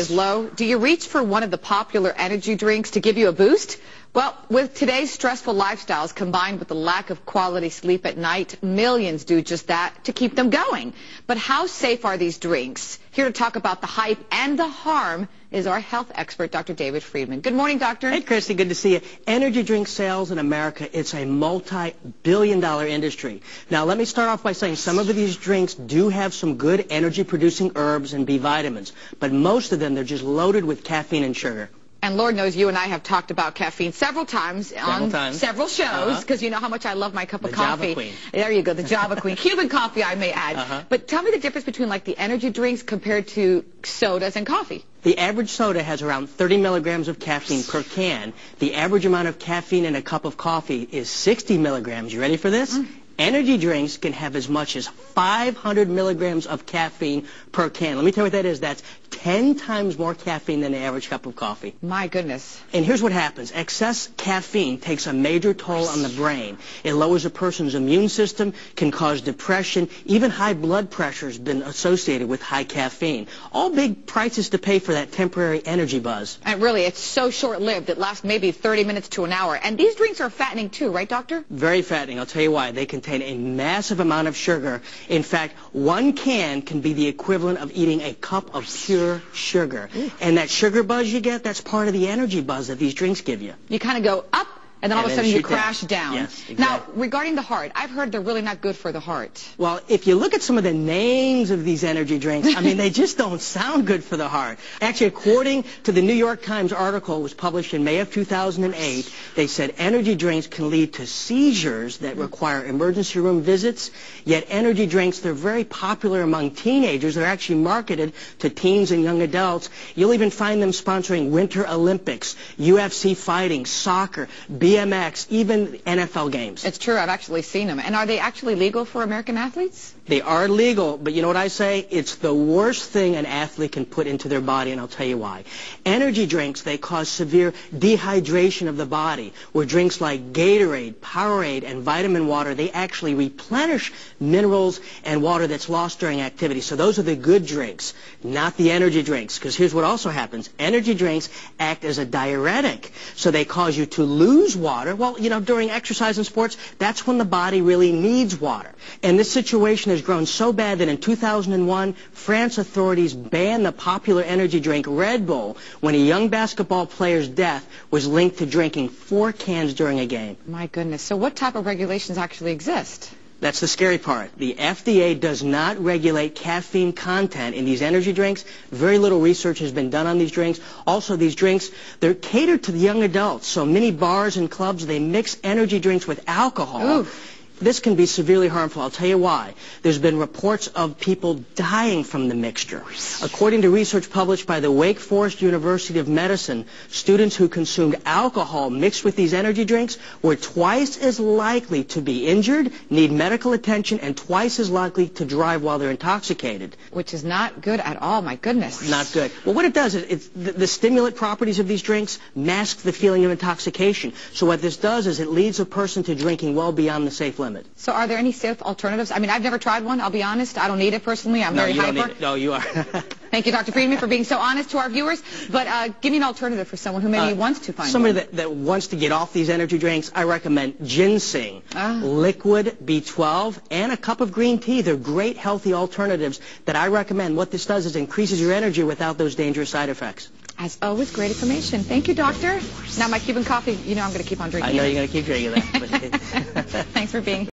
Is low. Do you reach for one of the popular energy drinks to give you a boost? Well, with today's stressful lifestyles combined with the lack of quality sleep at night, millions do just that to keep them going. But how safe are these drinks? Here to talk about the hype and the harm is our health expert, Dr. David Friedman. Good morning, doctor. Hey, Christy, good to see you. Energy drink sales in America, it's a multi-billion-dollar industry. Now, let me start off by saying some of these drinks do have some good energy-producing herbs and B vitamins, but most of them, they're just loaded with caffeine and sugar. And Lord knows you and I have talked about caffeine several times on several shows, because you know how much I love my cup of coffee. Java Queen. There you go, the Java Queen. Cuban coffee, I may add. But tell me the difference between like the energy drinks compared to sodas and coffee. The average soda has around 30 milligrams of caffeine per can. The average amount of caffeine in a cup of coffee is 60 milligrams. You ready for this? Energy drinks can have as much as 500 milligrams of caffeine per can. Let me tell you what that is. That's 10 times more caffeine than the average cup of coffee. My goodness. And here's what happens. Excess caffeine takes a major toll on the brain. It lowers a person's immune system, can cause depression. Even high blood pressure has been associated with high caffeine. All big prices to pay for that temporary energy buzz. And really, it's so short-lived. It lasts maybe 30 minutes to an hour. And these drinks are fattening too, right, doctor? Very fattening. I'll tell you why. They contain a massive amount of sugar. In fact, one can be the equivalent of eating a cup of pure sugar. And that sugar buzz you get, that's part of the energy buzz that these drinks give you. You kind of go up, and then all of a sudden you crash down. Yes, exactly. Now, regarding the heart, I've heard they're really not good for the heart. Well, if you look at some of the names of these energy drinks, I mean, they just don't sound good for the heart. Actually, according to the New York Times article, it was published in May of 2008, they said energy drinks can lead to seizures that require emergency room visits. Yet energy drinks, they're very popular among teenagers. They're actually marketed to teens and young adults. You'll even find them sponsoring Winter Olympics, UFC fighting, soccer, BMX, even NFL games. It's true. I've actually seen them. And are they actually legal for American athletes? They are legal, but you know what I say? It's the worst thing an athlete can put into their body, and I'll tell you why. Energy drinks, they cause severe dehydration of the body, where drinks like Gatorade, Powerade, and vitamin water, they actually replenish minerals and water that's lost during activity. So those are the good drinks, not the energy drinks, because here's what also happens. Energy drinks act as a diuretic, so they cause you to lose water. Well, you know, during exercise and sports, that's when the body really needs water. And this situation has grown so bad that in 2001, France authorities banned the popular energy drink Red Bull when a young basketball player's death was linked to drinking 4 cans during a game. My goodness. So what type of regulations actually exist? That's the scary part. The FDA does not regulate caffeine content in these energy drinks. Very little research has been done on these drinks. Also, these drinks, they're catered to the young adults. So many bars and clubs, they mix energy drinks with alcohol. Oof. This can be severely harmful. I'll tell you why. There's been reports of people dying from the mixture. According to research published by the Wake Forest University of Medicine, students who consumed alcohol mixed with these energy drinks were twice as likely to be injured, need medical attention, and twice as likely to drive while they're intoxicated. Which is not good at all, my goodness. Not good. Well, what it does is the stimulant properties of these drinks mask the feeling of intoxication. So what this does is it leads a person to drinking well beyond the safe limit. So are there any safe alternatives? I mean, I've never tried one, I'll be honest. I don't need it personally. I'm very hyper. Don't need it. No, you are. Thank you, Dr. Friedman, for being so honest to our viewers. But give me an alternative for someone who maybe wants to find somebody one. that wants to get off these energy drinks. I recommend ginseng, liquid B12, and a cup of green tea. They're great, healthy alternatives that I recommend. What this does is increases your energy without those dangerous side effects. As always, great information. Thank you, doctor. Now, my Cuban coffee, you know I'm going to keep on drinking I know you're going to keep drinking that. Thanks for being here.